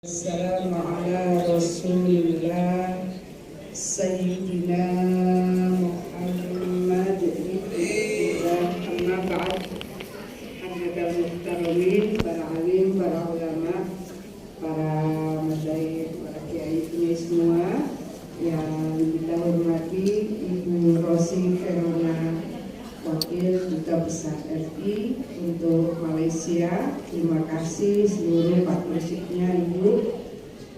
Assalamu ala rasulillah Sayyidina Muhammad amma ba'd. Hadal muhtaramin, para alim, para ulama, para masyayikh, para kiai ini semua yang kita hormati, Ibu Rosi Verona, Wakil Duta Besar RI untuk Malaysia. Terima kasih seluruh partnershipnya Ibu,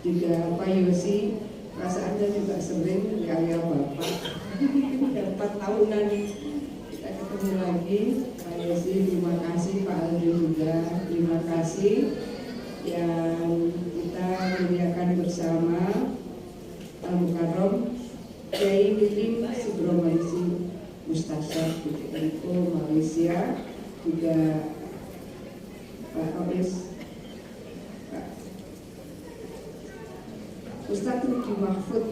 juga Pak Yosi. Perasaannya juga sering kaya Bapak. Udah 4 tahunan kita ketemu lagi. Pak Yosi, terima kasih. Pak Aldi juga terima kasih yang kita muliakan bersama Al-Mukarram Kiai Lilim Subromaisi Mustasyar BPNU Malaysia, juga Pak Ois, Pak Ustadz Rudi Mahfud,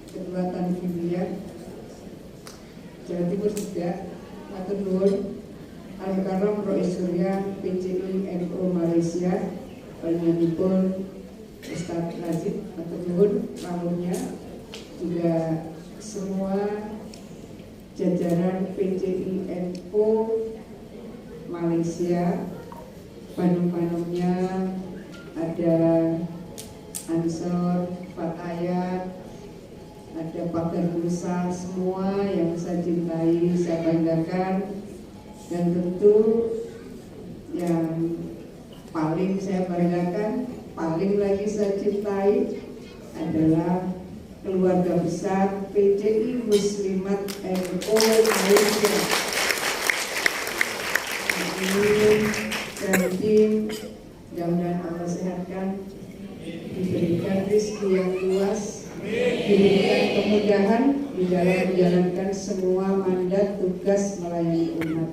Ketua Tanfidiyah Jawa Timur juga, Matur Nuwun, Al-Mukarram Rois Surya PCI NU Malaysia, panjenenganipun Ustadz Nazib, Matur Nuwun, rawuhnya, juga semua jajaran PCI NU Malaysia, panum-panumnya, ada Ansor, Fatayat, ada Pakar Musa, semua yang saya cintai, saya banggakan. Dan tentu yang paling saya banggakan, paling lagi saya cintai adalah keluarga besar PCI Muslimat NU Malaysia. Ini dan tim, mudah-mudahan Allah sehatkan, diberikan rezeki yang luas, diberikan kemudahan di dalam menjalankan semua mandat tugas melayani umat.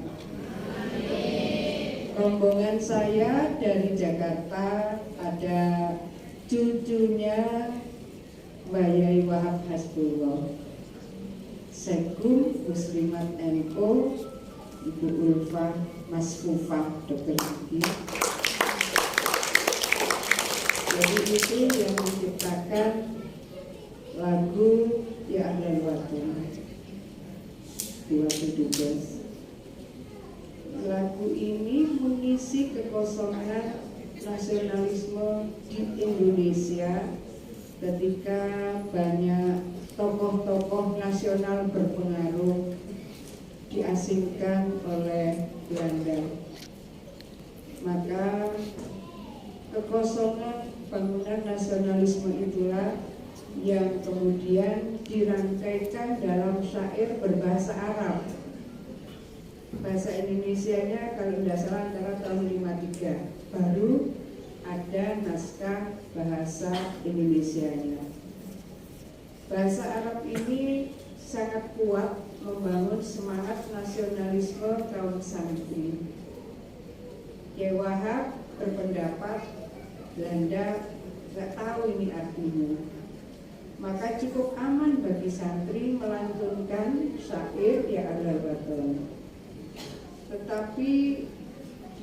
Rombongan saya dari Jakarta, ada cucunya Mbak Yai Wahab Hasbullah, Sekkum Muslimat NU, Ibu Ulfa Masfufah Dr. Gigi. Jadi itu yang menciptakan lagu Ya Ahlal Watan 2012. Lagu ini mengisi kekosongan nasionalisme di Indonesia ketika banyak tokoh-tokoh nasional berpengaruh diasingkan oleh Belanda. Maka kekosongan bangunan nasionalisme itulah yang kemudian dirangkaikan dalam syair berbahasa Arab. Bahasa Indonesianya kalau tidak salah antara tahun 53 baru ada naskah bahasa Indonesianya. Bahasa Arab ini sangat kuat membangun semangat nasionalisme kaum santri. Kiai Wahab berpendapat Belanda nggak tahu ini artinya, maka cukup aman bagi santri melantunkan syair Ya Ahlal Watan. Tetapi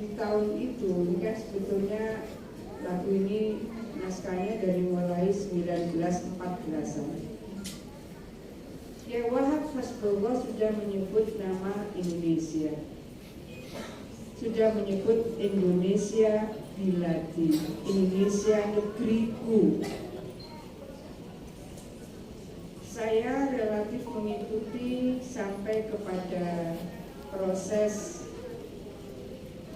di tahun itu, ini kan sebetulnya lagu ini naskahnya dari mulai 1914-an. Kiai Wahab Hasbullah sudah menyebut nama Indonesia, sudah menyebut Indonesia Biladi, Indonesia negeriku. Saya relatif mengikuti sampai kepada proses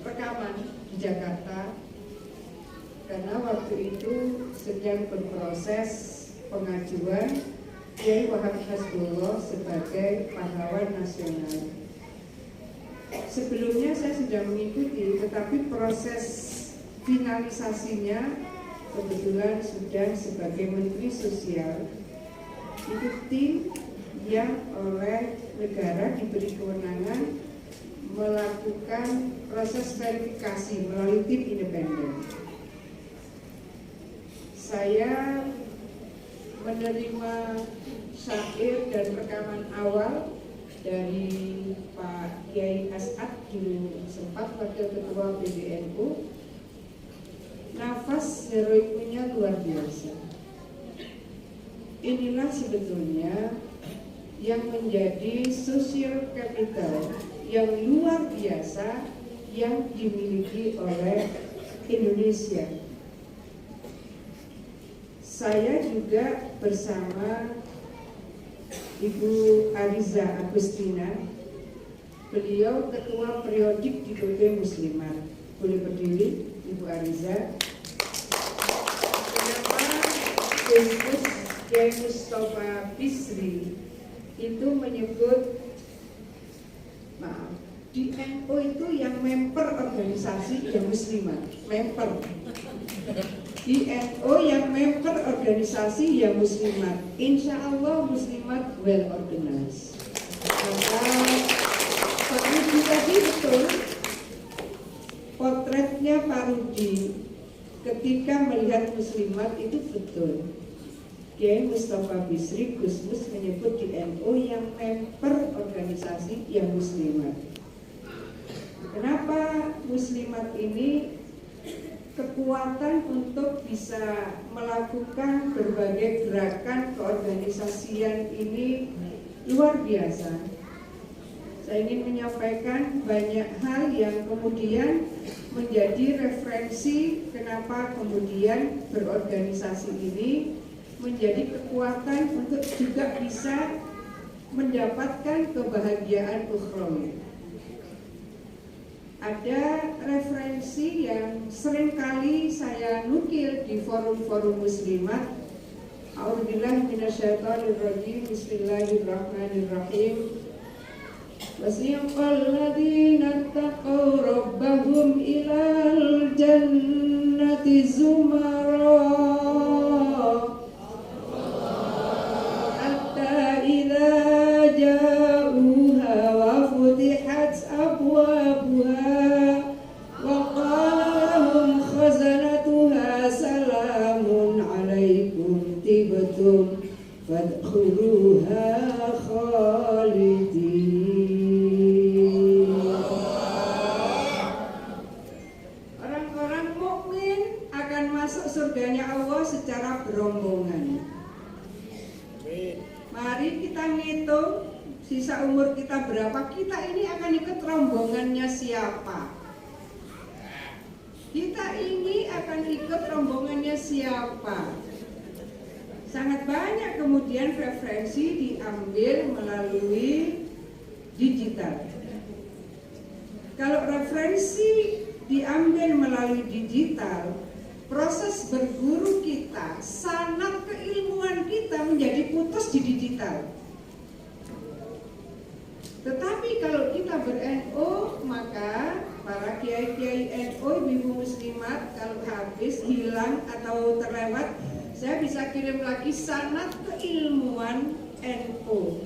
rekaman di Jakarta, karena waktu itu sedang berproses pengajuan Kiai Wahab Hasbullah sebagai pahlawan nasional. Sebelumnya saya sudah mengikuti, tetapi proses finalisasinya kebetulan sudah sebagai Menteri Sosial. Itu tim yang oleh negara diberi kewenangan melakukan proses verifikasi melalui tim independen. Saya menerima syair dan rekaman awal dari Pak Kiai As'ad, dulu sempat Wakil Ketua PBNU. Nafas proses heroiknya luar biasa. Inilah sebetulnya yang menjadi social capital yang luar biasa yang dimiliki oleh Indonesia. Saya juga bersama Ibu Ariza Agustina, beliau ketua periodik di PP Muslimat. Boleh berdiri, Ibu Ariza. Kenapa Gus Kiai Mustafa Bisri itu menyebut, maaf, di NU itu yang member organisasi yang Muslimat, member. Di NU yang member organisasi yang Muslimat, insya Allah Muslimat well organized. Maka Pak Rudi tadi betul, potretnya Pak Rudi ketika melihat Muslimat itu betul. Kiai Mustafa Bisri Gusmus menyebut di NU yang member organisasi yang Muslimat. Kenapa Muslimat ini kekuatan untuk bisa melakukan berbagai gerakan keorganisasian ini luar biasa. Saya ingin menyampaikan banyak hal yang kemudian menjadi referensi kenapa kemudian berorganisasi ini menjadi kekuatan untuk juga bisa mendapatkan kebahagiaan ukhrawi. Ada referensi yang seringkali saya nukil di forum-forum Muslimat. A'udzubillahi minasyaitonirrajim. Bismillahirrahmanirrahim. Wasiqal ladzina taqaw rabbahum ilal jannati zumara hatta idza ja'uha wa futihat abwabuha wa qala lahum khazanatuha salamun alaikum tibtum fadkhuluha khalidin. Surganya Allah secara berombongan. Mari kita ngitung sisa umur kita berapa, kita ini akan ikut rombongannya siapa? Kita ini akan ikut rombongannya siapa? Sangat banyak kemudian referensi diambil melalui digital. Kalau referensi diambil melalui digital, proses berguru kita, sanad keilmuan kita menjadi putus di digital. Tetapi kalau kita ber-NU, maka para kiai-kiai NU, ibu muslimat, kalau habis, hilang atau terlewat, saya bisa kirim lagi sanad keilmuan NU.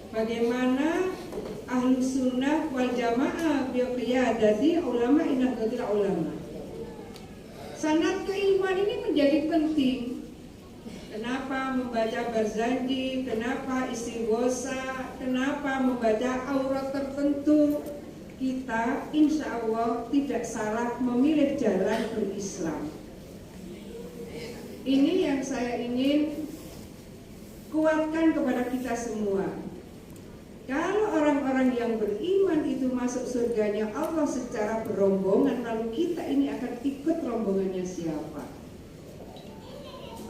Bagaimana Ahlus Sunnah wal Jamaah biqiyadati ulama Nahdlatul Ulama. Sanad keilmuan ini menjadi penting. Kenapa membaca Barzanji, kenapa istighosa, kenapa membaca aurat tertentu. Kita insya Allah tidak salah memilih jalan berislam. Ini yang saya ingin kuatkan kepada kita semua. Kalau orang-orang yang beriman itu masuk surganya Allah secara berombongan, lalu kita ini akan ikut rombongannya siapa?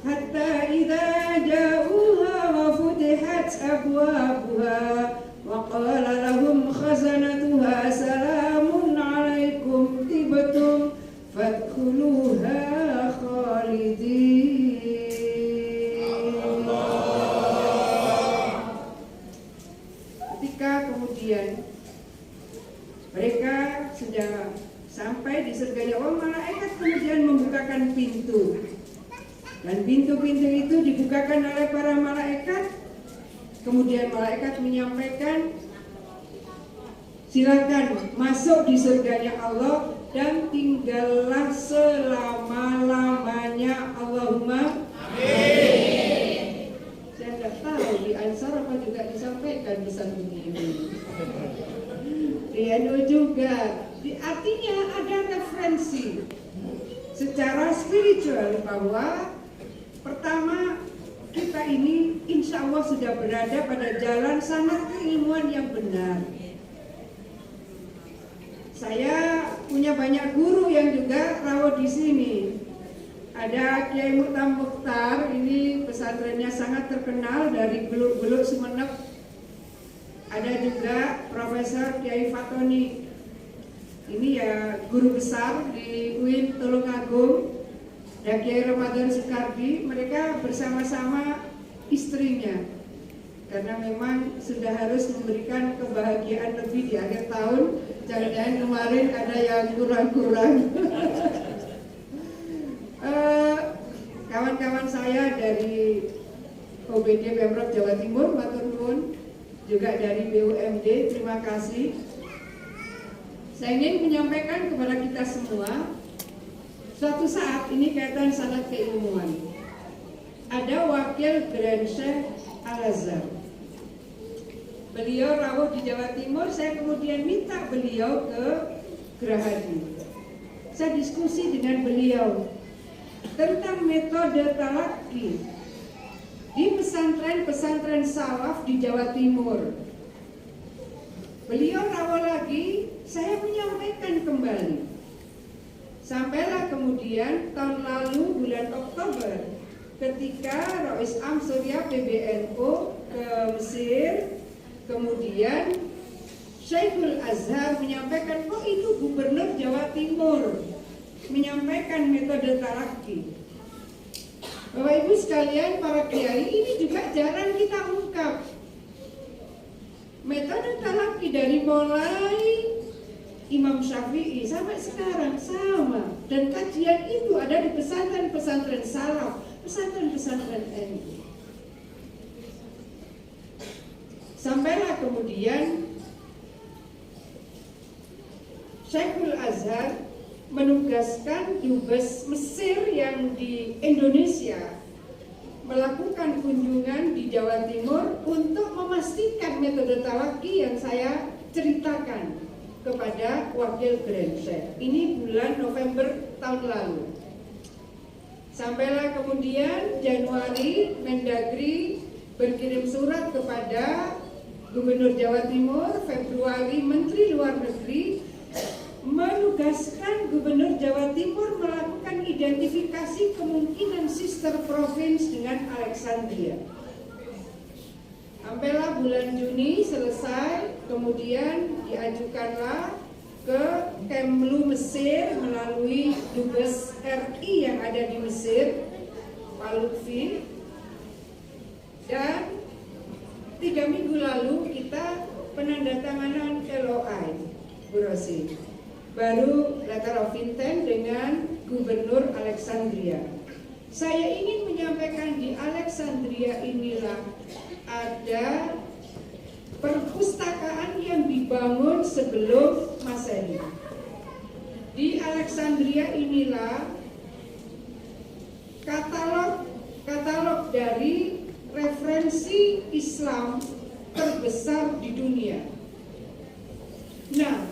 Hatta idza ja'uha wa futihat abwabuha wa qala lahum khazanatuha salamun alaikum tibtum fadkhuluha khalidin. Kemudian mereka sudah sampai di surganya Allah, malaikat kemudian membukakan pintu, dan pintu-pintu itu dibukakan oleh para malaikat. Kemudian malaikat menyampaikan, silakan masuk di surganya Allah dan tinggallah selama-lamanya. Allahumma amin. Saya tidak tahu di Ansar apa juga disampaikan pesan begini. Di NU juga. Artinya ada referensi secara spiritual. betul bahwa pertama kita ini insya Allah sudah berada pada jalan sanad keilmuan yang benar. Saya punya banyak guru yang juga rawuh di sini. Ada Kiai Mu'tam Mukhtar, ini pesantrennya sangat terkenal dari Beluk-Beluk Sumeneb. Ada juga Profesor Kiai Fatoni. Ini ya guru besar di UIN Tulungagung, dan Kiai Ramadan Soekardi. Mereka bersama-sama istrinya, karena memang sudah harus memberikan kebahagiaan lebih di akhir tahun. Jangan-jangan kemarin ada yang kurang-kurang. Kawan-kawan saya dari OBD Pemprov Jawa Timur, matur nuwun, juga dari BUMD, terima kasih. Saya ingin menyampaikan kepada kita semua, suatu saat ini kaitan sanad keilmuan. Ada wakil Grand Sheikh Al-Azhar. Beliau rawuh di Jawa Timur, saya kemudian minta beliau ke Gerahadi. Saya diskusi dengan beliau tentang metode talaki di pesantren-pesantren salaf di Jawa Timur. Beliau rawuh lagi, saya menyampaikan kembali. Sampailah kemudian tahun lalu bulan Oktober, ketika Rois Am Surya PBNU ke Mesir, kemudian Syekhul Azhar menyampaikan, kok itu Gubernur Jawa Timur menyampaikan metode talaki. Bapak Ibu sekalian, para kiai, ini juga jarang kita ungkap. Metode talaki dari mulai Imam Syafi'i sampai sekarang sama, dan kajian itu ada di pesantren-pesantren salaf, pesantren-pesantren NU. Sampailah kemudian Syekhul Azhar menugaskan dubes Mesir yang di Indonesia melakukan kunjungan di Jawa Timur untuk memastikan metode talaki yang saya ceritakan kepada wakil Grand Sheikh. Ini bulan November tahun lalu. Sampailah kemudian Januari Mendagri berkirim surat kepada Gubernur Jawa Timur, Februari Menteri Luar Negeri menugaskan Gubernur Jawa Timur melakukan identifikasi kemungkinan sister province dengan Alexandria. Sampailah bulan Juni selesai, kemudian diajukanlah ke Kemlu Mesir melalui Dubes RI yang ada di Mesir, Pak Lutfi. Dan 3 minggu lalu kita penandatanganan LOI, Bu Rosi. Baru letter of intent dengan Gubernur Alexandria. Saya ingin menyampaikan di Alexandria inilah ada perpustakaan yang dibangun sebelum Masehi. Di Alexandria inilah katalog dari referensi Islam terbesar di dunia. Nah,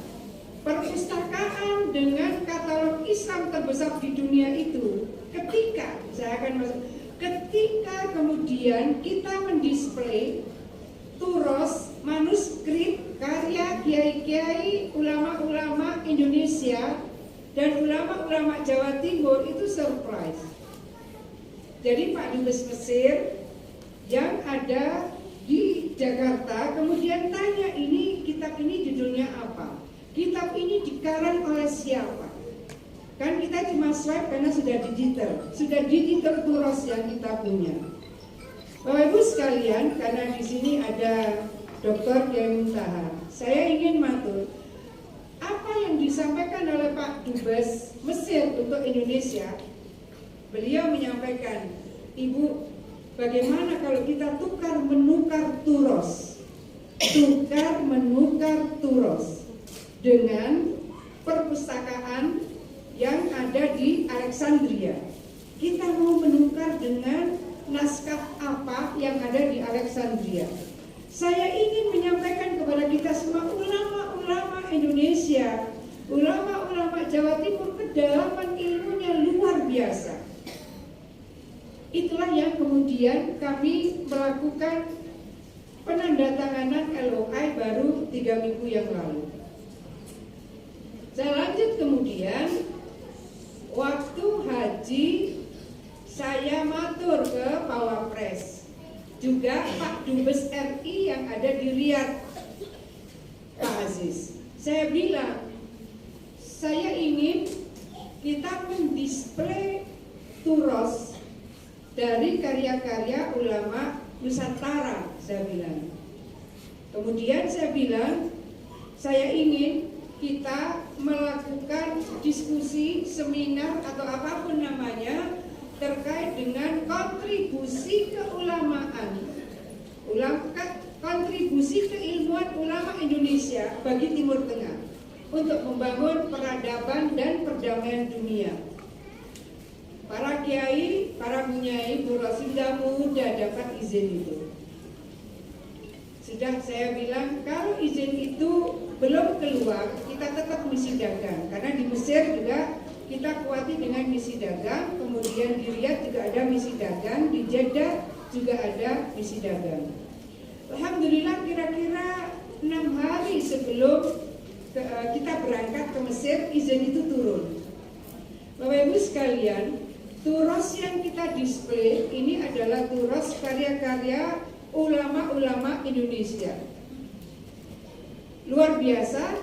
perpustakaan dengan katalog Islam terbesar di dunia itu, ketika kemudian kita mendisplay turos manuskrip karya kiai-kiai ulama-ulama Indonesia dan ulama-ulama Jawa Timur, itu surprise. Jadi Pak Dubes Mesir yang ada di Jakarta kemudian tanya, ini kitab ini judulnya apa? Kitab ini dikarang oleh siapa? Kan kita cuma swipe karena sudah digital turos yang kita punya. Bapak Ibu sekalian, karena di sini ada Dr. Kiai Muntaha, saya ingin matur, apa yang disampaikan oleh Pak Dubes Mesir untuk Indonesia, beliau menyampaikan, Ibu, bagaimana kalau kita tukar menukar turos dengan perpustakaan yang ada di Alexandria. Kita mau menukar dengan naskah apa yang ada di Alexandria. Saya ingin menyampaikan kepada kita semua, ulama-ulama Indonesia, ulama-ulama Jawa Timur, kedalaman ilmunya luar biasa. itulah yang kemudian kami melakukan penandatanganan LOI baru 3 minggu yang lalu. Saya lanjut kemudian, waktu haji saya matur ke Pak Wapres, juga Pak Dubes RI yang ada di Riyadh, Pak Aziz. Saya bilang, saya ingin kita mendisplay turos dari karya-karya ulama Nusantara, saya bilang. Kemudian saya bilang, saya ingin kita melakukan diskusi, seminar atau apapun namanya terkait dengan kontribusi keulamaan, kontribusi keilmuan ulama Indonesia bagi Timur Tengah untuk membangun peradaban dan perdamaian dunia. Para kiai, para bunyai, sudah muda dapat izin itu. Sudah saya bilang, kalau izin itu belum keluar, kita tetap misi dagang. Karena di Mesir juga kita kuati dengan misi dagang, kemudian di Riyadh juga ada misi dagang, di Jeddah juga ada misi dagang. Alhamdulillah kira-kira 6 hari sebelum kita berangkat ke Mesir, izin itu turun. Bapak Ibu sekalian, turos yang kita display ini adalah turos karya-karya ulama-ulama Indonesia. Luar biasa,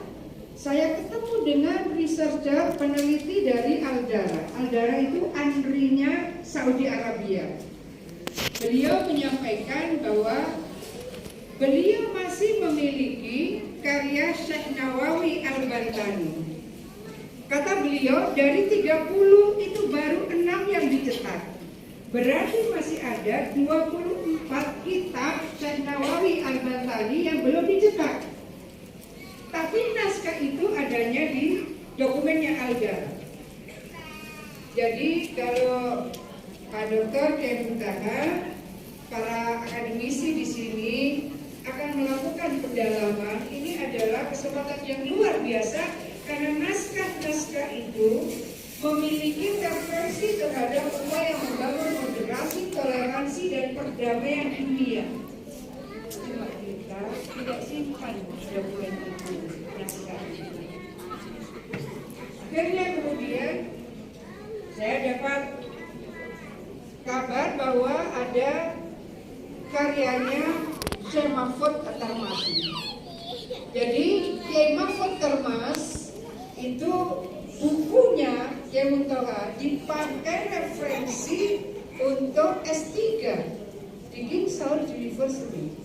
saya ketemu dengan researcher peneliti dari Al-Dara. Al-Dara itu andrinya Saudi Arabia. Beliau menyampaikan bahwa beliau masih memiliki karya Syekh Nawawi Al-Bantani. Kata beliau, dari 30 itu baru 6 yang dicetak. Berarti masih ada 24 kitab Syekh Nawawi Al-Bantani yang belum dicetak. Tapi naskah itu adanya di dokumennya Al-Dara. Jadi kalau Pak Dr. Kiai Muntaha, para akademisi di sini akan melakukan pendalaman, ini adalah kesempatan yang luar biasa karena naskah-naskah itu memiliki referensi terhadap upaya membangun moderasi, toleransi, dan perdamaian dunia. Cuma kita tidak simpan dokumen itu, naskah itu. Akhirnya kemudian saya dapat kabar bahwa ada karyanya Syekh Mahfud Tarmasi. Jadi Kiai Mahfud Tarmas itu bukunya Kiai Muntaha dipakai referensi untuk S3 di King's University.